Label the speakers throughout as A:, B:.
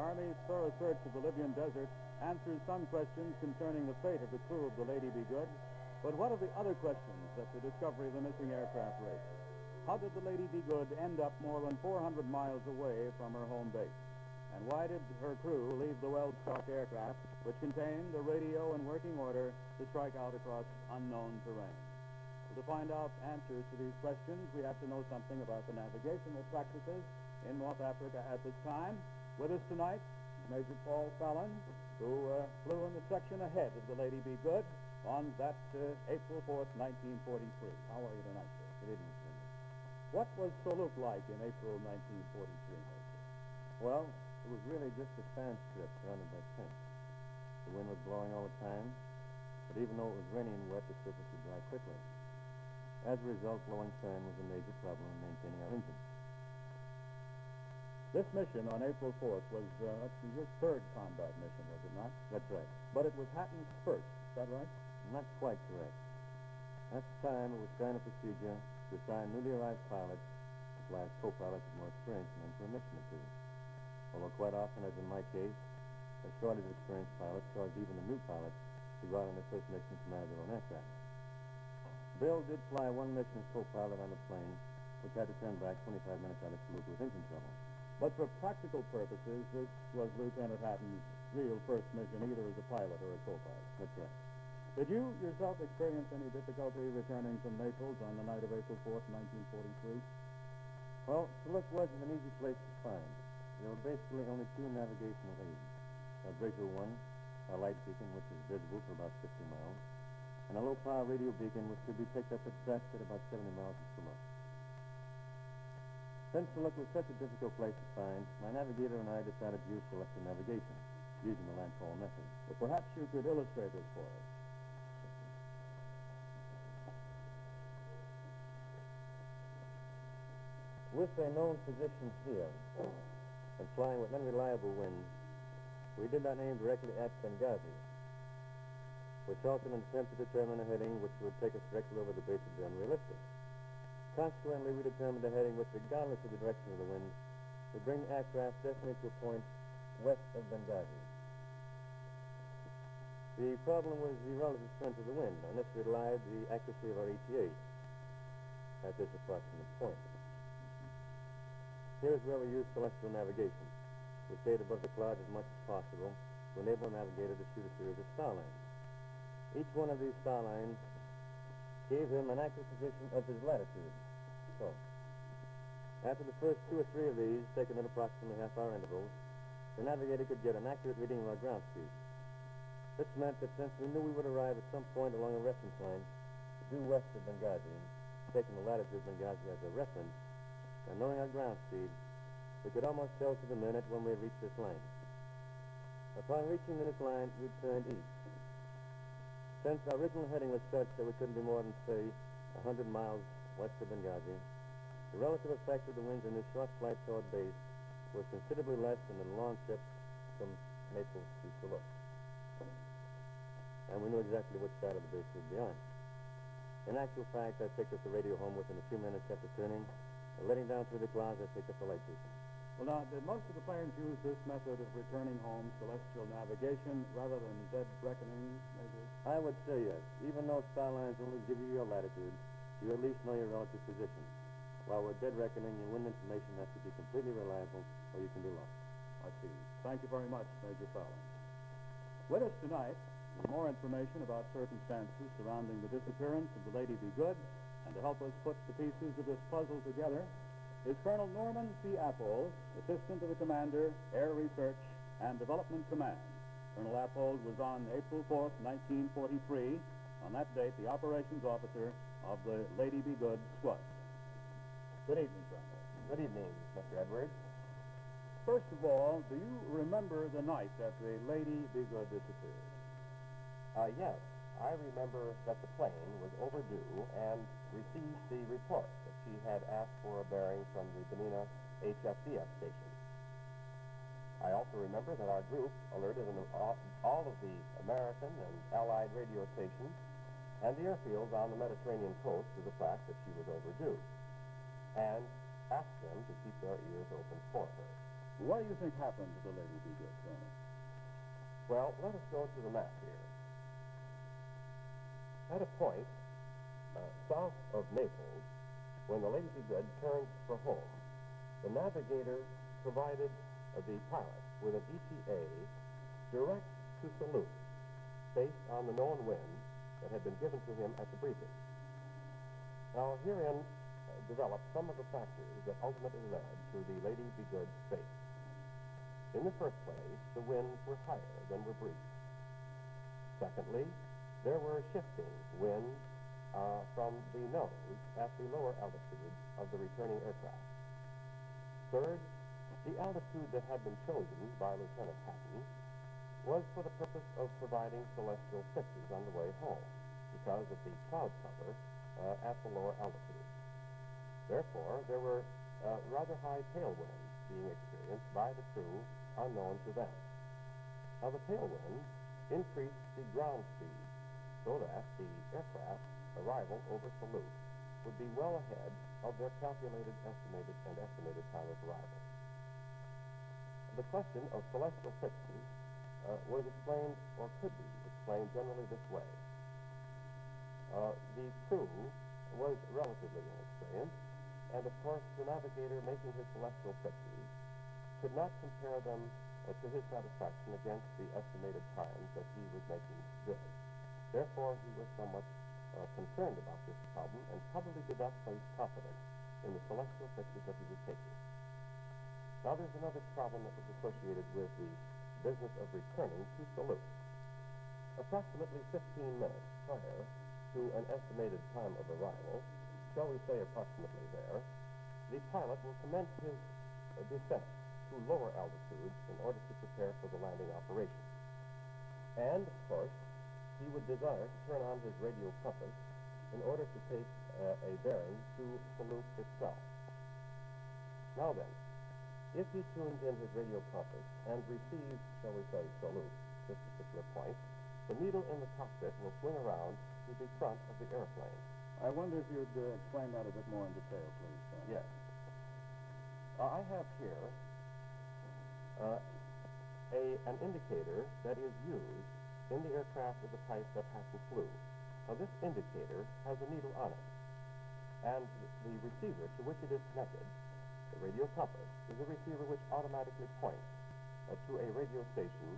A: Army's thorough search of the Libyan desert answers some questions concerning the fate of the crew of the Lady Be Good, but what of the other questions that the discovery of the missing aircraft raises? How did the Lady Be Good end up more than 400 miles away from her home base? And why did her crew leave the well-stocked aircraft, which contained a radio in working order, to strike out across unknown terrain? To find out answers to these questions, we have to know something about the navigational practices in North Africa at this time. With us tonight, Major Paul Fallon, who flew in the section ahead of the Lady Be Good on that April 4th, 1943. How are you tonight, sir?
B: Good evening, sir.
A: What was Soluk like in April 1943, Major?
B: Well, it was really just a sand strip surrounded by tents. The wind was blowing all the time, but even though it was raining and wet, the surface would dry quickly. As a result, blowing sand was a major problem in maintaining our engines.
A: This mission on April 4th was your third combat mission, was it not?
B: That's right.
A: But it was Hatton's first, is that right?
B: Not quite correct. At the time, it was standard procedure to assign newly arrived pilots, as well as co-pilots with more experience than them, for a mission or two. Although quite often, as in my case, a shortage of experienced pilots caused even the new pilots to go out on their first mission to command their own aircraft. Bill did fly one mission as co-pilot on a plane, which had to turn back 25 minutes out of Soluk with engine trouble.
A: But for practical purposes, this was Lieutenant Hatton's real first mission, either as a pilot or a co-pilot.
B: That's right.
A: Did you yourself experience any difficulty returning from Naples on the night of April 4th, 1943?
B: Well, Soluk wasn't an easy place to find. There were basically only two navigational aids. A visual one, a light beacon, which is visible for about 50 miles, and a low-power radio beacon, which could be picked up at best at about 70 miles from us. Since Soluk was such a difficult place to find, my navigator and I decided to use selective navigation, using the landfall method.
A: But perhaps you could illustrate this for us.
B: With a known position here, and flying with unreliable winds, we did not aim directly at Benghazi. We halted and attempted to determine a heading which would take us directly over the base would be unrealistic. Consequently, we determined a heading which, regardless of the direction of the wind, would bring the aircraft definitely to a point west of Benghazi. The problem was the relative strength of the wind. On this relied the accuracy of our ETA at this approximate point. Here is where we use celestial navigation. We stayed above the clouds as much as possible to enable the navigator to shoot a series of star lines. Each one of these star lines gave him an accurate position of his latitude. So, after the first two or three of these, taken at approximately half-hour intervals, the navigator could get an accurate reading of our ground speed. This meant that since we knew we would arrive at some point along a reference line due west of Benghazi, taking the latitude of Benghazi as a reference, and knowing our ground speed, we could almost tell to the minute when we had reached this line. Upon reaching this line, we turned east. Since our original heading was such that we couldn't be more than, say, 100 miles west of Benghazi, the relative effect of the winds in this short flight toward base was considerably less than the long trip from Naples to Soluk. And we knew exactly which side of the base we'd be on. In actual fact, I picked up the radio home within a few minutes after turning, and letting down through the clouds, I picked up the light beacon.
A: Well, now, did most of the planes use this method of returning home, celestial navigation, rather than dead reckoning, maybe?
B: I would say yes. Even though star lines only give you your latitude, you at least know your relative position. While with dead reckoning, your wind information has to be completely reliable, or you can be lost.
A: I see. Thank you very much, Major Fallon. With us tonight, with more information about circumstances surrounding the disappearance of the Lady Be Good, and to help us put the pieces of this puzzle together, is Colonel Norman C. Appold, Assistant to the Commander, Air Research and Development Command. Colonel Appold was on April 4th, 1943. On that date, the operations officer of the Lady Be Good squad. Good evening, Colonel.
C: Good evening, Mr. Edwards.
A: First of all, do you remember the night that the Lady Be Good disappeared?
C: Yes. I remember that the plane was overdue and received the report that she had asked for a bearing from the Benina HFDF station. I also remember that our group alerted all of the American and Allied radio stations and the airfields on the Mediterranean coast to the fact that she was overdue, and asked them to keep their ears open for her.
A: What do you think happened to the Lady Be Good, Tony?
C: Well, let us go to the map here. At a point south of Naples, when the Lady Be Good turned for home, the navigator provided the pilot with an ETA direct to Salute, based on the known wind that had been given to him at the briefing. Now, herein developed some of the factors that ultimately led to the Lady Be Good's fate. In the first place, the winds were higher than were briefed. Secondly, there were shifting winds from the nose at the lower altitude of the returning aircraft. Third, the altitude that had been chosen by Lieutenant Hatton was for the purpose of providing celestial fixes on the way home because of the cloud cover at the lower altitude. Therefore, there were rather high tailwinds being experienced by the crew unknown to them. Now, the tailwinds increased the ground speed so that the aircraft's arrival over Salute would be well ahead of their calculated estimated time of arrival. The question of celestial fixes was explained, or could be explained generally this way. The crew was relatively inexperienced, and of course the navigator making his celestial fixes could not compare them to his satisfaction against the estimated times that he was making good. Therefore, he was somewhat concerned about this problem and probably did not place confidence in the celestial fixes that he was taking. Now, there's another problem that was associated with the business of returning to Salute. Approximately 15 minutes prior to an estimated time of arrival, shall we say approximately there, the pilot will commence his descent to lower altitudes in order to prepare for the landing operation. And, of course, he would desire to turn on his radio compass in order to take a bearing to Salute itself. Now then, if he tunes in his radio compass and receives, shall we say, Salute, this particular point, the needle in the cockpit will swing around to the front of the airplane.
A: I wonder if you'd explain that a bit more in detail, please, Tony.
C: Yes. I have here an indicator that is used in the aircraft of the type that Hatton flew. Now, this indicator has a needle on it, and the receiver to which it is connected, the radio compass, is a receiver which automatically points to a radio station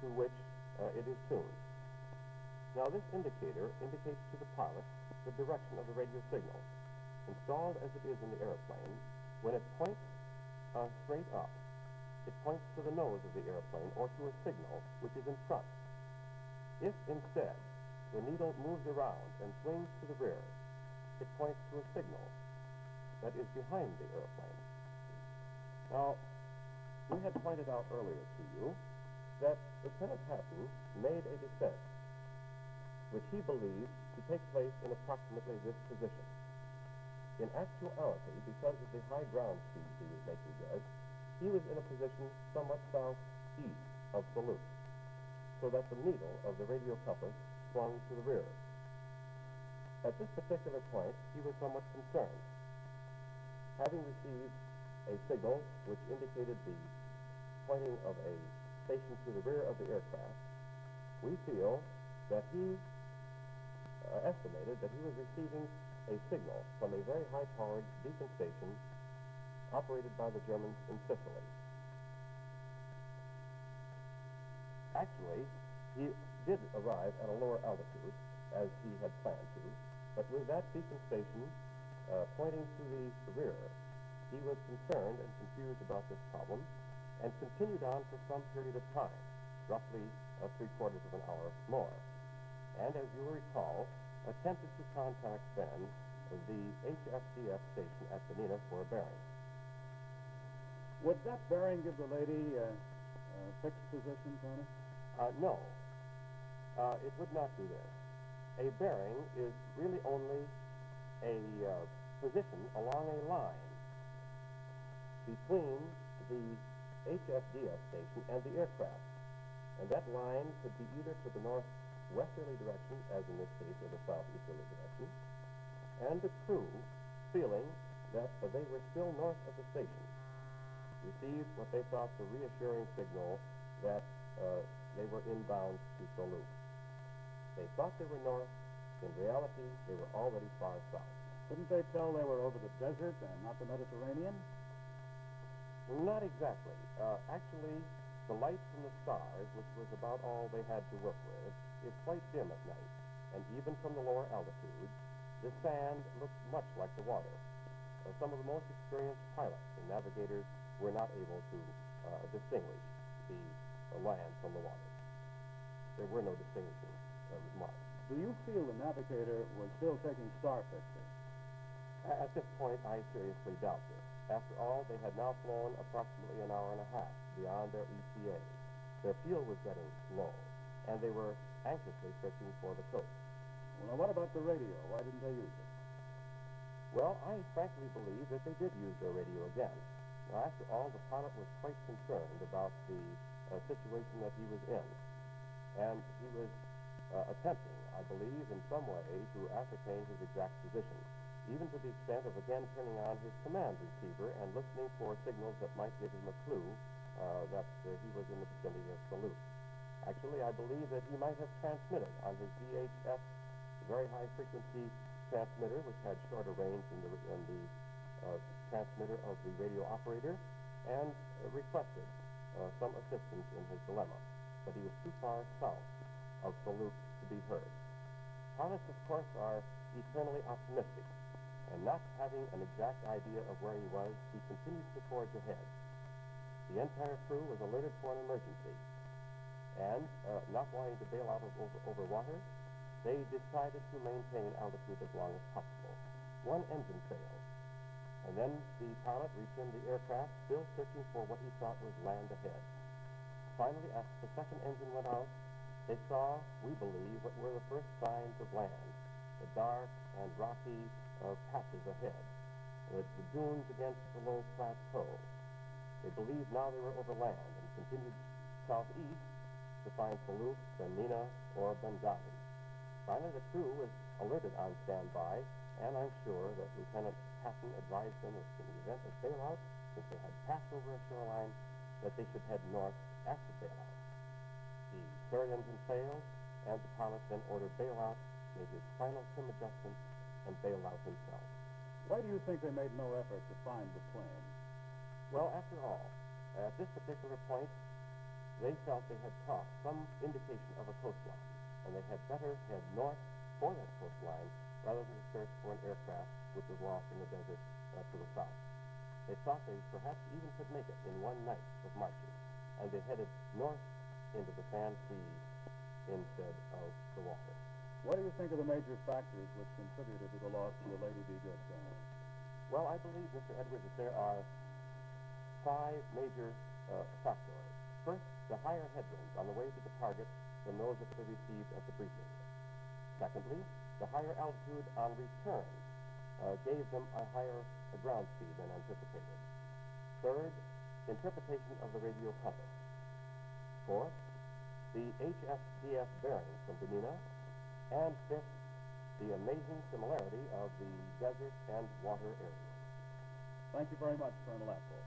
C: to which it is tuned. Now, this indicator indicates to the pilot the direction of the radio signal. Installed as it is in the airplane, when it points straight up, it points to the nose of the airplane or to a signal which is in front. If instead the needle moves around and swings to the rear, it points to a signal that is behind the airplane. Now, we had pointed out earlier to you that Lieutenant Hatton made a descent which he believed to take place in approximately this position. In actuality, because of the high ground speed he was making good, he was in a position somewhat southeast of Salute, so that the needle of the radio compass swung to the rear. At this particular point, he was somewhat concerned. Having received a signal which indicated the pointing of a station to the rear of the aircraft, we feel that he estimated that he was receiving a signal from a very high-powered beacon station operated by the Germans in Sicily. Actually, he did arrive at a lower altitude, as he had planned to, but with that beacon station pointing to the rear, he was concerned and confused about this problem and continued on for some period of time, roughly 3/4 of an hour more. And as you will recall, attempted to contact then the HFDF station at Benina for a bearing.
A: Would that bearing give the lady a fixed position, Tony?
C: No, it would not do this. A bearing is really only a position along a line between the HFDF station and the aircraft. And that line could be either to the northwesterly direction, as in this case, or the southeasterly direction, and the crew feeling that they were still north of the station received what they thought the reassuring signal that they were inbound to Duluth. They thought they were north. In reality, they were already far south.
A: Couldn't they tell they were over the desert and not the Mediterranean?
C: Not exactly. Actually, the light from the stars, which was about all they had to work with, is quite dim at night. And even from the lower altitudes, the sand looked much like the water. Some of the most experienced pilots and navigators were not able to distinguish the land from the water. There were no distinguishing marks.
A: Do you feel the navigator was still taking star pictures?
C: At this point, I seriously doubt this. After all, they had now flown approximately an hour and a half beyond their ETA. Their fuel was getting low, and they were anxiously searching for the coast.
A: Well, now, what about the radio? Why didn't they use it?
C: Well, I frankly believe that they did use their radio again. Now, after all, the pilot was quite concerned about the situation that he was in, and he was attempting, I believe, in some way to ascertain his exact position, even to the extent of again turning on his command receiver and listening for signals that might give him a clue that he was in the vicinity of Duluth. Actually, I believe that he might have transmitted on his VHF very high-frequency transmitter, which had shorter range than the transmitter of the radio operator, and requested some assistance in his dilemma. But he was too far south of Duluth to be heard. Pilots, of course, are eternally optimistic, and not having an exact idea of where he was, he continued to forge ahead. The entire crew was alerted for an emergency, and not wanting to bail out over water, they decided to maintain altitude as long as possible. One engine failed, and then the pilot returned the aircraft, still searching for what he thought was land ahead. Finally, after the second engine went out, they saw, we believe, what were the first signs of land, the dark and rocky patches ahead, the dunes against the low plateau. They believed now they were over land and continued southeast to find Duluth, Benina, or Benghazi. Finally, the crew was alerted on standby, and I'm sure that Lieutenant Patton advised them that in the event of bailout, since they had passed over a shoreline, that they should head north after bailout. The third engine failed, and the pilot then ordered bailout, made his final trim adjustments, and bailed out himself.
A: Why do you think they made no effort to find the plane?
C: Well, after all, at this particular point, they felt they had crossed some indication of a coastline, and they had better head north for that coastline rather than search for an aircraft which was lost in the desert to the south. They thought they perhaps even could make it in one night of marching, and they headed north into the sand seas instead of the water.
A: What do you think are the major factors which contributed to the loss of the Lady Be Good, Colonel?
C: Well, I believe, Mr. Edwards, that there are 5 major factors. First, the higher headwinds on the way to the target than those that they received at the briefing. Secondly, the higher altitude on return gave them a higher ground speed than anticipated. Third, interpretation of the radio compass. Fourth, the HSDF bearing from Benina. And fifth, the amazing similarity of the desert and water areas.
A: Thank you very much, Colonel Apple.